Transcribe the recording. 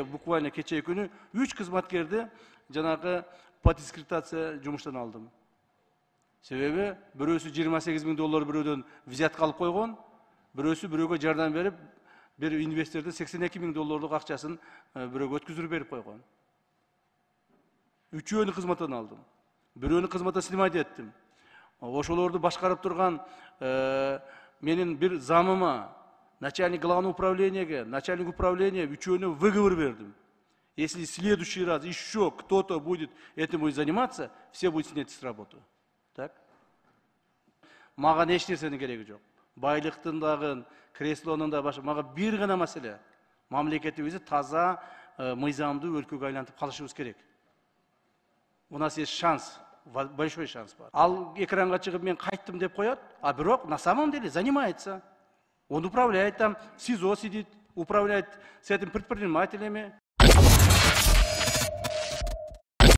буквально кече күнү 3 кызматкерди жанагы по дискредитация жумуштан алдым. Себеби бирөөсү $28.000 бирөөдөн взятка алып койгон, бирөөсү бирөөгө жардам берип, бир инвестордун $82.000 акчасын бирөөгө өткүзүп берип койгон. Үчөөнү кызматтан алдым. Бирөөнү кызматтан снимать эттим. Ошолорду башкарып турган менин бир замыма, начальник главного управления, начальник управления үчөөнү выговор бердим. Если в следующий раз еще кто-то будет этим заниматься, все будут снять с работы. Так? Мага эч нерсенин кереги жок. Байлыктын дагы, креслонун да башы, мага бир гана маселе. Мамлекетибизди таза, мыйзамдуу өлкөгө айлантып калышыбыз керек. У нас есть шанс, большой шанс бар. Ал экранга чыгып мен кайттым деп коет, а бирок на самом деле занимается. Он управляет там, СИЗО сидит, управляет с этим предпринимателями.